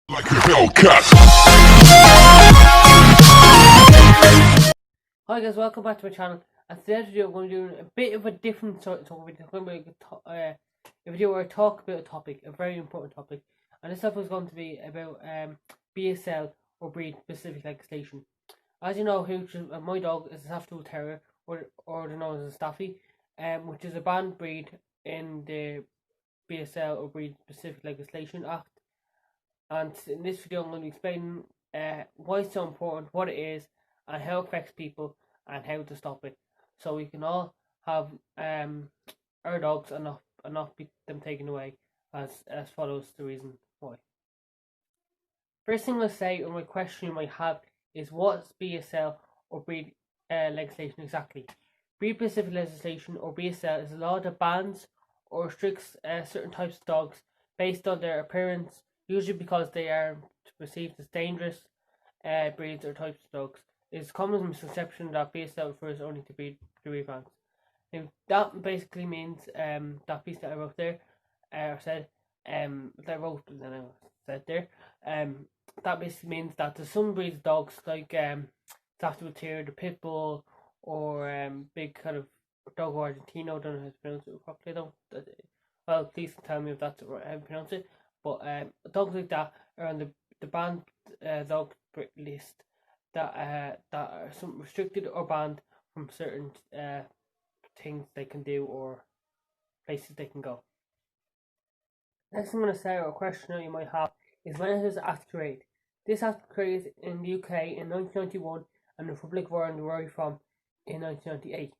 Like a Hellcat. Hi guys, welcome back to my channel. And today's video I'm going to do a bit of a different sort of video. I'm going to do a video where I talk about a topic, a very important topic. And this topic is going to be about BSL or breed specific legislation. As you know, my dog is a Staffordshire Terrier, or known as a Staffy, which is a banned breed in the BSL or breed specific legislation act. And in this video I'm going to be explaining why it's so important, what it is, and how it affects people, and how to stop it, so we can all have our dogs and not be them taken away, as follows the reason why. First thing I'll say, or my question you might have, is what's BSL or breed legislation exactly? Breed specific legislation or BSL is a law that bans or restricts certain types of dogs based on their appearance, usually because they are perceived as dangerous breeds or types of dogs. It is a common misconception that BSL refers only to breed bans. Now that basically means that piece that I wrote there, said that I wrote and then I said there, that basically means that there's some breeds of dogs like Staffordshire Terrier, the pit bull, or big kind of dog Argentino. I don't know how to pronounce it properly though. Well, please tell me if that's right, how to pronounce it. But dogs like that are on the banned dog list that are some restricted or banned from certain things they can do or places they can go. Next thing I'm going to say, or a question that you might have, is when it was Act created. This Act created in the UK in 1991 and the Republic of Ireland, where I'm from, in 1998.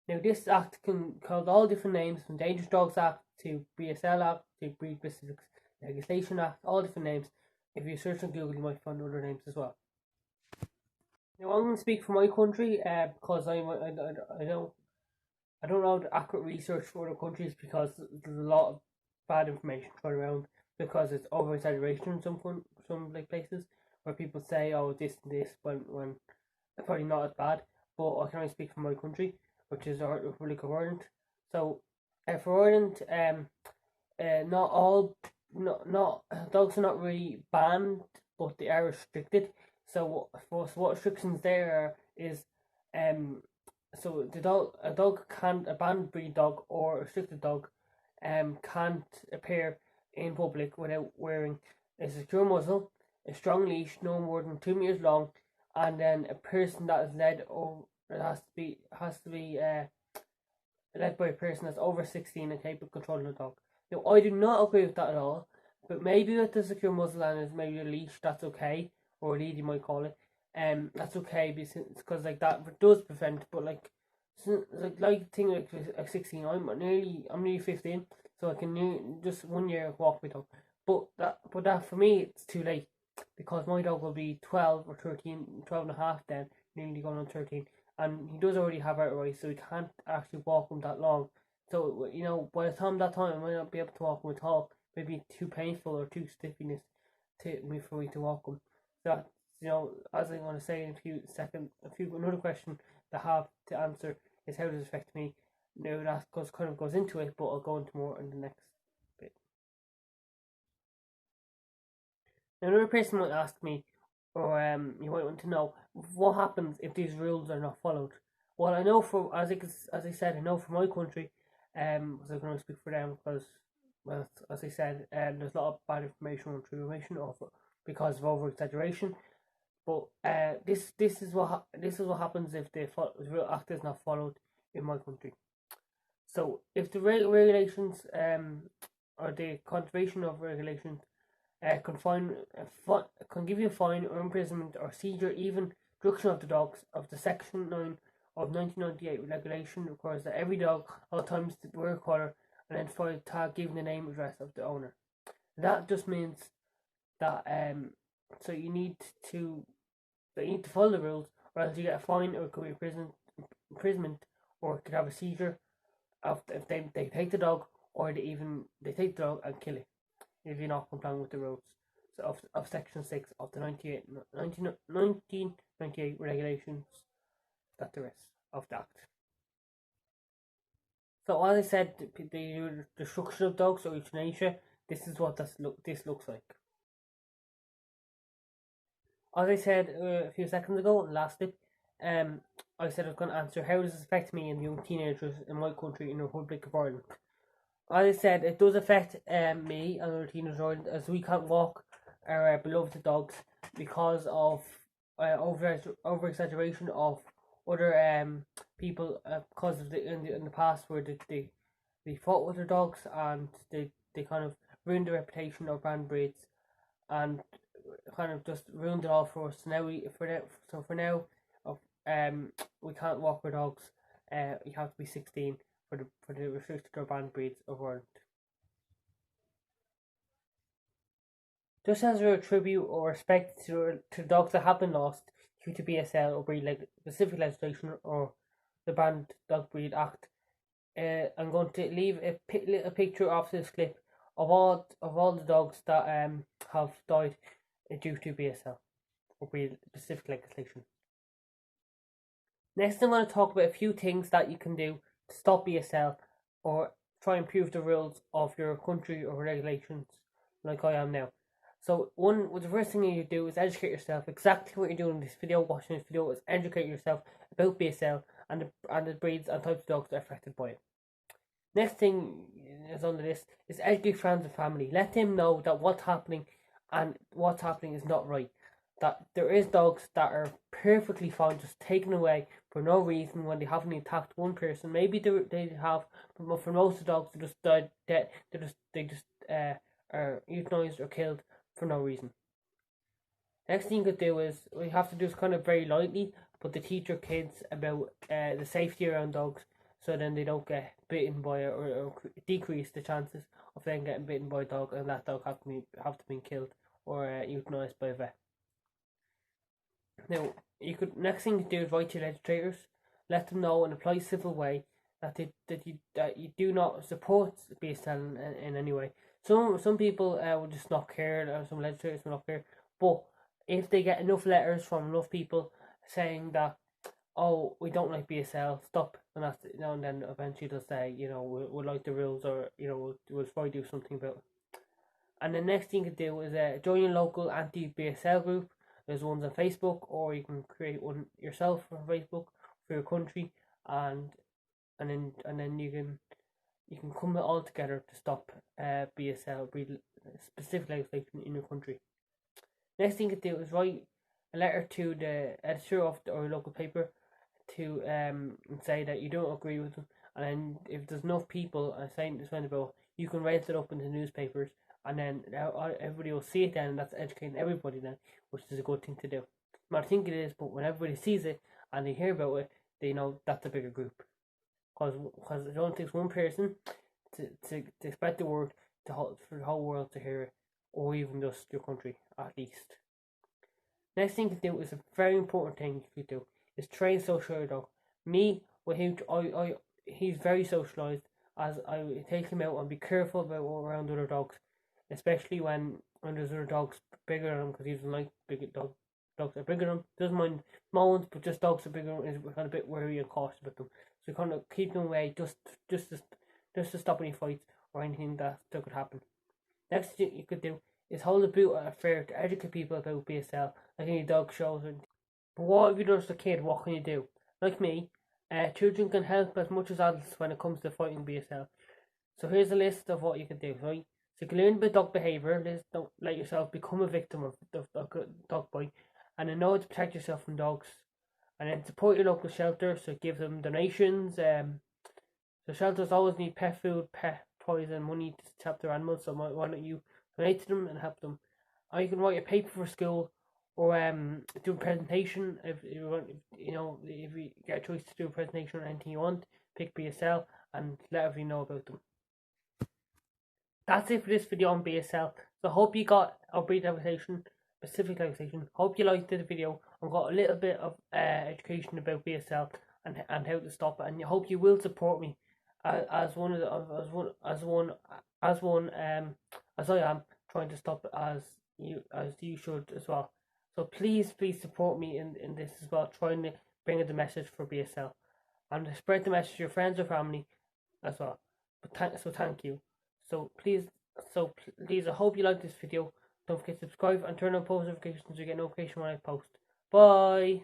Now this Act can call all different names, from Dangerous Dogs Act to BSL Act to Breed Specific Legislation Act, all different names. If you search on Google you might find other names as well. Now I'm going to speak for my country because I don't know the accurate research for other countries, because there's a lot of bad information thrown around because it's over exaggeration in some like places where people say, oh, this and this, when it's probably not as bad. But I can only speak for my country, which is the Republic of Ireland. So for Ireland, not all not dogs are not really banned, but they are restricted. So what restrictions there are is so a banned breed dog or a restricted dog can't appear in public without wearing a secure muzzle, a strong leash no more than 2 meters long, and then a person that is led over, it has to be led by a person that's over 16 and capable of controlling the dog. Now I do not agree with that at all, but maybe with the secure muzzle and is maybe a leash, that's okay, or a lead you might call it. That's okay because like that does prevent, but like thing like 16, I'm nearly 15, so I can just 1 year walk my dog. But that for me it's too late, because my dog will be 12 or 13, 12 and a half then, nearly going on 13, and he does already have arthritis, so he can't actually walk him that long. So by the time I might not be able to walk him at all. Maybe too painful or too stiffiness for me to walk him. That as I'm going to say in a few seconds, another question that I have to answer is how does it affect me. Now that kind of goes into it, but I'll go into more in the next bit. Now another person might ask me, or you might want to know, what happens if these rules are not followed. Well, I know as I said, I know for my country, so I can only speak for them because, well, as I said, there's a lot of bad information or true information because of over exaggeration. But this is what happens if the real act is not followed in my country. So if the regulations or the conservation of regulations can give you a fine or imprisonment or seizure, even destruction of the dogs, of the Section 9 of 1998 regulation requires that every dog all times wear a collar and identified tag giving the name and address of the owner. That just means that so you need to follow the rules, or else you get a fine, or it could be imprisonment, or it could have a seizure if they take the dog, or they take the dog and kill it if you're not complying with the rules of Section 6 of the 1998 regulations that there is of the Act. So as I said, the destruction of dogs or euthanasia, this is what this looks like. As I said a few seconds ago, last clip, I said I was going to answer how does this affect me and young teenagers in my country in the Republic of Ireland. As I said, it does affect me and other teenagers in Ireland as we can't walk our beloved dogs because of over exaggeration of other people because of in the past where they fought with their dogs and they kind of ruined the reputation of brand breeds and kind of just ruined it all for us. So now for now, we can't walk our dogs. You have to be 16 for the restricted or banned breeds of Ireland. Just as a tribute or respect to dogs that have been lost due to BSL or breed specific legislation or the Banned Dog Breed Act, I'm going to leave a little picture of this clip of all the dogs that have died due to BSL or breed specific legislation. Next, I'm going to talk about a few things that you can do to stop BSL or try and improve the rules of your country or regulations, like I am now. So, the first thing you do is educate yourself. Exactly what you're doing in this video, watching this video, is educate yourself about BSL and the breeds and types of dogs that are affected by it. Next thing is on the list is educate friends and family. Let them know that what's happening is not right. That there is dogs that are perfectly fine just taken away for no reason when they haven't attacked one person. Maybe they have, but for most of the dogs they just died dead. They just are euthanized or killed for no reason. Next thing you could do is what you have to do is kind of very lightly, but to teach your kids about the safety around dogs, so then they don't get bitten by it or decrease the chances of them getting bitten by a dog and that dog have to be killed or euthanized by a vet. Now, next thing you do is write to your legislators, let them know in a polite, civil way that you do not support BSL in any way. Some people will just not care, some legislators will not care, but if they get enough letters from enough people saying that, oh, we don't like BSL, stop, and that's and then eventually they'll say, we'll like the rules, or we'll try to do something about it. And the next thing you can do is join your local anti-BSL group. There's ones on Facebook, or you can create one yourself on Facebook for your country, and then you can come all together to stop BSL specific legislation in your country. Next thing you can do is write a letter to the editor of our local paper to say that you don't agree with them, and then if there's enough people saying this about, you can raise it up in the newspapers, and then everybody will see it then, and that's educating everybody then, which is a good thing to do. I think it is, but when everybody sees it and they hear about it, they know that's a bigger group. Because it only takes one person to spread the word for the whole world to hear it, or even just your country at least. Next thing you can do is a very important thing you could do is train social dog. Me, with him, he's very socialized. As I take him out and be careful about around other dogs, especially when there's other dogs bigger than him, because he doesn't like big dogs are bigger than him. Doesn't mind small ones, but just dogs are bigger than him, is kind of a bit wary and cautious about them. So kind of keep them away, just to stop any fights or anything that could happen. Next thing you could do is hold a boot at a fair to educate people about BSL, like any dog shows. But what if you're just a kid? What can you do? Like me, children can help as much as adults when it comes to fighting BSL. So here's a list of what you can do, right? So you can learn about dog behaviour. Don't let yourself become a victim of dog bite, and then know how to protect yourself from dogs. And then support your local shelter, so give them donations. So shelters always need pet food, pet toys, and money to help their animals. So why don't you donate to them and help them? Or you can write a paper for school, or do a presentation if you want. If you get a choice to do a presentation or anything you want, pick BSL and let everybody know about them. That's it for this video on BSL. So I hope you got a brief legislation, specific legislation. Hope you liked the video and got a little bit of education about BSL and how to stop it. And I hope you will support me as I am trying to stop it as you should as well. So please support me in this as well, trying to bring the message for BSL and spread the message to your friends or family as well. Thank you. So please, I hope you like this video. Don't forget to subscribe and turn on post notifications so you get notification when I post. Bye.